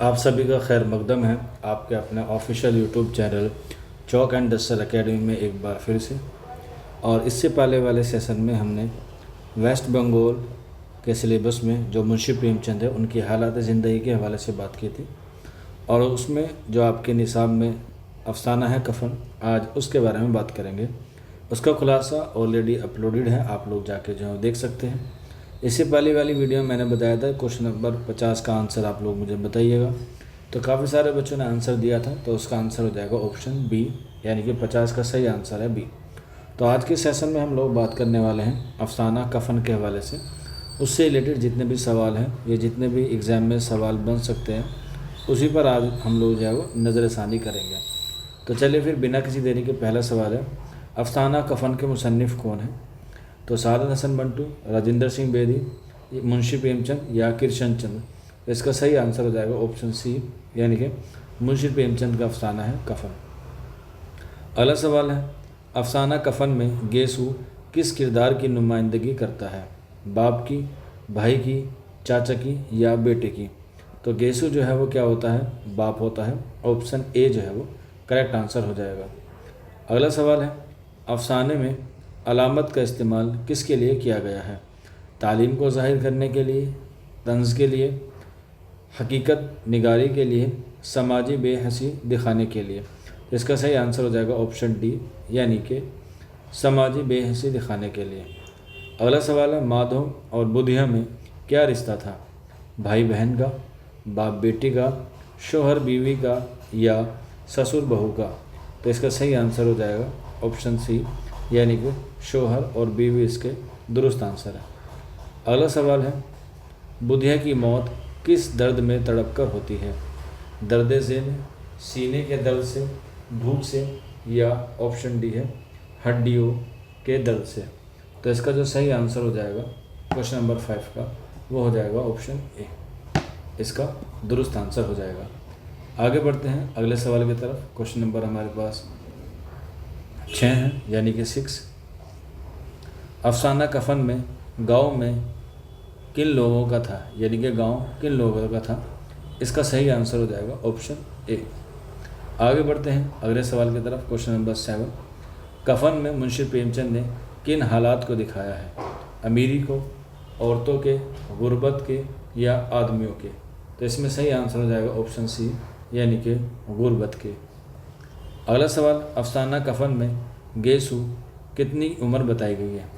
आप सभी का खैर मकदम है आपके अपने official YouTube channel Chalk and Duster Academy में एक बार फिर से। और इससे पहले वाले सेशन में हमने वेस्ट बंगाल के सिलेबस में जो मुंशी प्रेमचंद है उनकी हालात ज़िंदगी के हवाले से बात की थी। और उसमें जो आपके निसाब में अफसाना है कफन, आज उसके बारे में बात करेंगे। उसका खुलासा ऑलरेडी अपलोडेड है, आप लोग जाके जो है देख सकते हैं। इससे पहले वाली वीडियो में मैंने बताया था क्वेश्चन नंबर 50 का आंसर आप लोग मुझे बताइएगा। तो काफ़ी सारे बच्चों ने आंसर दिया था, तो उसका आंसर हो जाएगा ऑप्शन बी, यानी कि 50 का सही आंसर है बी। तो आज के सेशन में हम लोग बात करने वाले हैं अफसाना कफन के हवाले से। उससे रिलेटेड जितने भी सवाल हैं या जितने भी एग्ज़ाम में सवाल बन सकते हैं, उसी पर आज हम लोग जो है वो नज़रसानी करेंगे। तो चलिए फिर बिना किसी देरी के पहला सवाल है, अफसाना कफन के मुसन्निफ़ कौन हैं? तो सादत हसन मंटू, राजेंद्र सिंह बेदी, मुंशी प्रेमचंद या किशन चंद। इसका सही आंसर हो जाएगा ऑप्शन सी, यानी कि मुंशी प्रेमचंद का अफसाना है कफन। अगला सवाल है, अफसाना कफन में गेसू किस किरदार की नुमाइंदगी करता है? बाप की, भाई की, चाचा की या बेटे की? तो गेसू जो है वो क्या होता है? बाप होता है। ऑप्शन ए जो है वो करेक्ट आंसर हो जाएगा। अगला सवाल है, अफसाने में अलामत का इस्तेमाल किसके लिए किया गया है? तालीम को ज़ाहिर करने के लिए, तंज़ के लिए, हकीकत निगारी के लिए, समाजी बेहसी दिखाने के लिए? तो इसका सही आंसर हो जाएगा ऑप्शन डी, यानी कि समाजी बेहसी दिखाने के लिए। अगला सवाल है, माधव और बुधिया में क्या रिश्ता था? भाई बहन का, बाप बेटी का, शोहर बीवी का या ससुर बहू का? तो इसका सही आंसर हो जाएगा ऑप्शन सी, यानी कि शोहर और बीवी इसके दुरुस्त आंसर है। अगला सवाल है, बुधिया की मौत किस दर्द में तड़प कर होती है? दर्द ज़ेन, सीने के दर्द से, भूख से या ऑप्शन डी है हड्डियों के दर्द से? तो इसका जो सही आंसर हो जाएगा क्वेश्चन नंबर 5 का, वो हो जाएगा ऑप्शन ए, इसका दुरुस्त आंसर हो जाएगा। आगे बढ़ते हैं अगले सवाल की तरफ। क्वेश्चन नंबर हमारे पास 6 हैं, यानी कि 6। अफसाना कफन में गांव में किन लोगों का था, यानी कि गांव किन लोगों का था? इसका सही आंसर हो जाएगा ऑप्शन ए। आगे बढ़ते हैं अगले सवाल की तरफ। क्वेश्चन नंबर 7, कफन में मुंशी प्रेमचंद ने किन हालात को दिखाया है? अमीरी को, औरतों के, गुर्बत के या आदमियों के? तो इसमें सही आंसर हो जाएगा ऑप्शन सी, यानी कि गुर्बत के। अगला सवाल, अफसाना कफन में गेसू कितनी उम्र बताई गई है?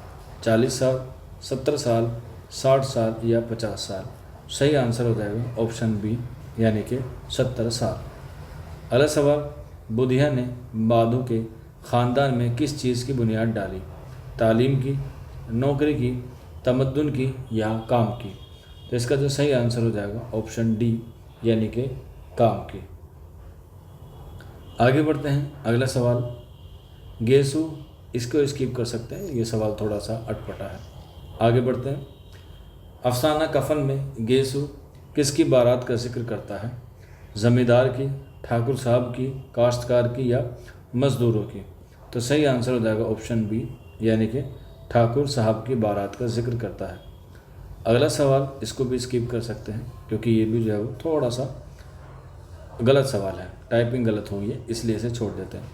40 साल, 70 साल, 60 साल या 50 साल? सही आंसर हो जाएगा ऑप्शन बी, यानी कि 70 साल। अगला सवाल, बुधिया ने माधो के ख़ानदान में किस चीज़ की बुनियाद डाली? तालीम की, नौकरी की, तमद्दुन की या काम की? तो इसका जो सही आंसर हो जाएगा ऑप्शन डी, यानी कि काम की। आगे बढ़ते हैं अगला सवाल, गेसू, इसको स्किप कर सकते हैं, ये सवाल थोड़ा सा अटपटा है। आगे बढ़ते हैं, अफसाना कफन में गेसू किसकी बारात का जिक्र करता है? ज़मींदार की, ठाकुर साहब की, काश्तकार की या मज़दूरों की? तो सही आंसर हो जाएगा ऑप्शन बी, यानी कि ठाकुर साहब की बारात का जिक्र करता है। अगला सवाल, इसको भी स्किप कर सकते हैं क्योंकि ये भी जो है वो थोड़ा सा गलत सवाल है, टाइपिंग गलत हुई है, इसलिए इसे छोड़ देते हैं।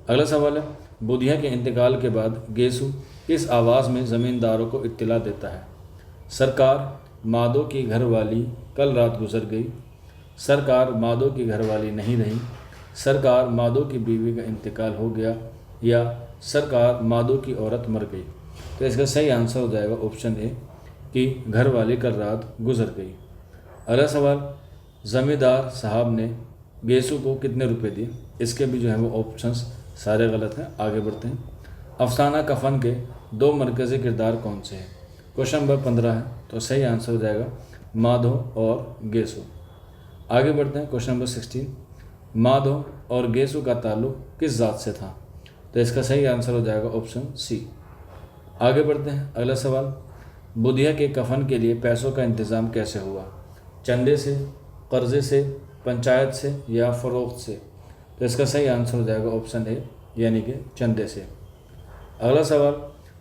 अगला सवाल है, बुधिया के इंतकाल के बाद गेसू किस आवाज़ में ज़मींदारों को इत्तला देता है? सरकार, माधो की घरवाली कल रात गुजर गई। सरकार, माधो की घरवाली नहीं रही। सरकार, माधो की बीवी का इंतकाल हो गया या सरकार, माधो की औरत मर गई? तो इसका सही आंसर हो जाएगा ऑप्शन ए कि घरवाली कल रात गुजर गई। अगला सवाल, ज़मींदार साहब ने गेसू को कितने रुपए दिए? इसके भी जो है वो ऑप्शंस सारे गलत हैं। आगे बढ़ते हैं, अफसाना कफन के 2 मरकज़ी किरदार कौन से हैं? क्वेश्चन नंबर 15 है, तो सही आंसर हो जाएगा माधो और गेसू। आगे बढ़ते हैं क्वेश्चन नंबर 16, माधो और गेसू का ताल्लुक किस ज़ात से था? तो इसका सही आंसर हो जाएगा ऑप्शन सी। आगे बढ़ते हैं अगला सवाल, बुधिया के कफन के लिए पैसों का इंतज़ाम कैसे हुआ? चंदे से, कर्ज़े से, पंचायत से या फ़रोख्त से? तो इसका सही आंसर हो जाएगा ऑप्शन ए, यानी कि चंदे से। अगला सवाल,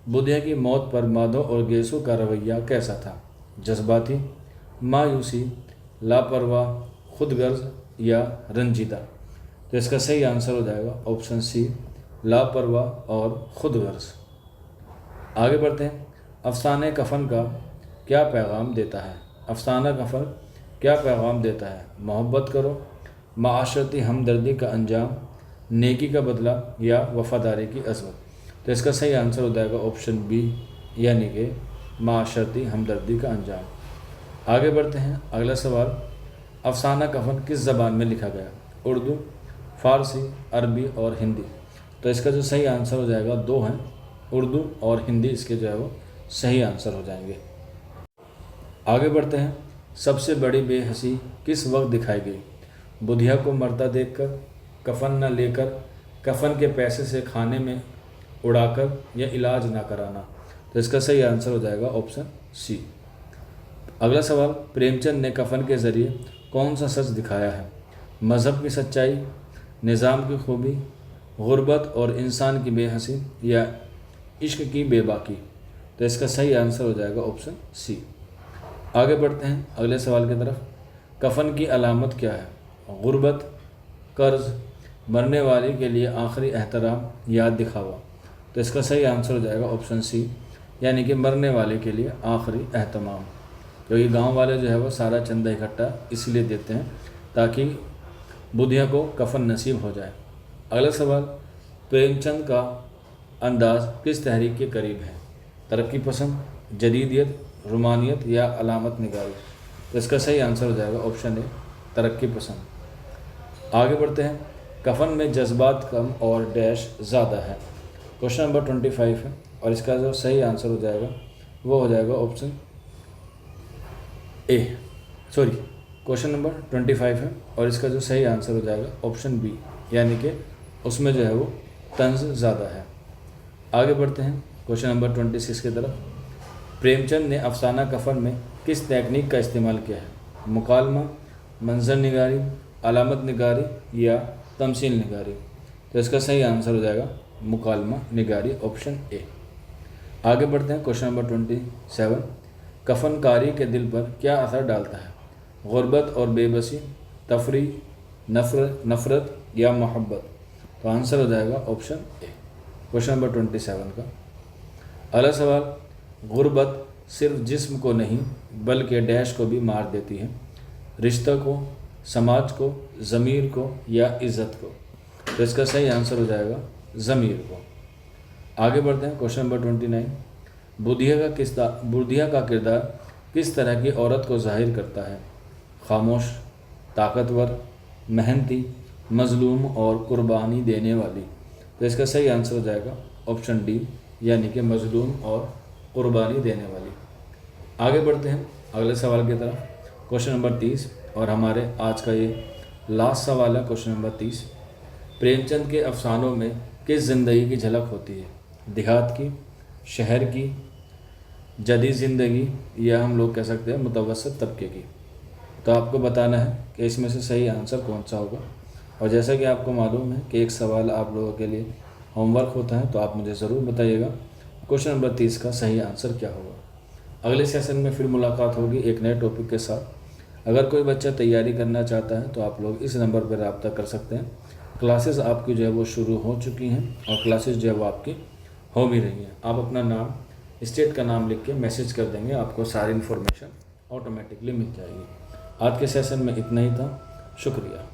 बुधिया की मौत पर माधव और गेसू का रवैया कैसा था? जज्बाती, मायूसी, लापरवाह, खुदगर्ज या रंजीदा। तो इसका सही आंसर हो जाएगा ऑप्शन सी, लापरवाह और खुदगर्ज। आगे बढ़ते हैं। अफसाने कफन का क्या पैगाम देता है? अफसाना कफन क्या पैगाम देता है? मोहब्बत करो, माशरती हमदर्दी का अंजाम, नेकी का बदला या वफादारी की अज़मत। तो इसका सही आंसर हो जाएगा ऑप्शन बी, यानी कि माशरती हमदर्दी का अंजाम। आगे बढ़ते हैं। अगला सवाल, अफसाना कफन किस ज़बान में लिखा गया? उर्दू, फ़ारसी, अरबी और हिंदी। तो इसका जो सही आंसर हो जाएगा दो हैं, उर्दू और हिंदी इसके जो है वो सही आंसर हो जाएंगे। आगे बढ़ते हैं। सबसे बड़ी बेहसी किस वक्त दिखाई गई? बुधिया को मरता देखकर, कफन न लेकर, कफन के पैसे से खाने में उड़ाकर या इलाज ना कराना। तो इसका सही आंसर हो जाएगा ऑप्शन सी। अगला सवाल, प्रेमचंद ने कफन के ज़रिए कौन सा सच दिखाया है? मज़हब की सच्चाई, निज़ाम की खूबी, गुर्बत और इंसान की बेहसी या इश्क की बेबाकी। तो इसका सही आंसर हो जाएगा ऑप्शन सी। आगे बढ़ते हैं अगले सवाल की तरफ। कफन की अलामत क्या है? गुर्बत, कर्ज, मरने वाले के लिए आखिरी एहतराम, याद दिखावा। तो इसका सही आंसर हो जाएगा ऑप्शन सी, यानी कि मरने वाले के लिए आखिरी एहतमाम। क्योंकि गांव वाले जो है वो सारा चंदा इकट्ठा इसलिए देते हैं ताकि बुधिया को कफन नसीब हो जाए। अगला सवाल, प्रेमचंद का अंदाज़ किस तहरीक के करीब है? तरक्की पसंद, जदीदियत, रोमानियत या अलामत निगारी। तो इसका सही आंसर हो जाएगा ऑप्शन ए, तरक्की पसंद। आगे बढ़ते हैं। कफन में जज्बात कम और डैश ज़्यादा है। क्वेश्चन नंबर 25 है और इसका जो सही आंसर हो जाएगा वो हो जाएगा option A, sorry question number 25 है और इसका जो सही आंसर हो जाएगा ऑप्शन बी, यानी कि उसमें जो है वो तंज ज़्यादा है। आगे बढ़ते हैं क्वेश्चन नंबर 26 की तरफ। प्रेमचंद ने अफसाना कफन में किस तकनीक का इस्तेमाल किया है? मुकालमा, मंजर निगारी, अलामत निगारी या तमसील निगारी। तो इसका सही आंसर हो जाएगा मुकालमा निगारी, ऑप्शन ए। आगे बढ़ते हैं क्वेश्चन नंबर 27। कफनकारी के दिल पर क्या असर डालता है? गुर्बत और बेबसी, तफरी, नफ़रत या मोहब्बत। तो आंसर हो जाएगा ऑप्शन ए, क्वेश्चन नंबर 27 का। अगला सवाल, गुर्बत सिर्फ जिस्म को नहीं बल्कि डैश को भी मार देती है। रिश्ता को, समाज को, ज़मीर को या इज़्ज़त को। तो इसका सही आंसर हो जाएगा ज़मीर को। आगे बढ़ते हैं क्वेश्चन नंबर 29। बुधिया का किरदार किस तरह की औरत को ज़ाहिर करता है? खामोश, ताकतवर, मेहनती, मज़लूम और कुर्बानी देने वाली। तो इसका सही आंसर हो जाएगा ऑप्शन डी, यानी कि मज़लूम और कुर्बानी देने वाली। आगे बढ़ते हैं अगले सवाल की तरफ, क्वेश्चन नंबर 30 और हमारे आज का ये लास्ट सवाल है क्वेश्चन नंबर 30। प्रेमचंद के अफसानों में किस ज़िंदगी की झलक होती है? देहात की, शहर की, जदीद ज़िंदगी या हम लोग कह सकते हैं मुतवसत तबके की। तो आपको बताना है कि इसमें से सही आंसर कौन सा होगा। और जैसा कि आपको मालूम है कि एक सवाल आप लोगों के लिए होमवर्क होता है, तो आप मुझे ज़रूर बताइएगा क्वेश्चन नंबर 30 का सही आंसर क्या होगा। अगले सेशन में फिर मुलाकात होगी एक नए टॉपिक के साथ। अगर कोई बच्चा तैयारी करना चाहता है तो आप लोग इस नंबर पर रब्ता कर सकते हैं। क्लासेस आपकी जो है वो शुरू हो चुकी हैं और क्लासेस जो है वो आपकी हो भी रही हैं। आप अपना नाम, स्टेट का नाम लिख के मैसेज कर देंगे, आपको सारी इन्फॉर्मेशन ऑटोमेटिकली मिल जाएगी। आज के सेशन में इतना ही था। शुक्रिया।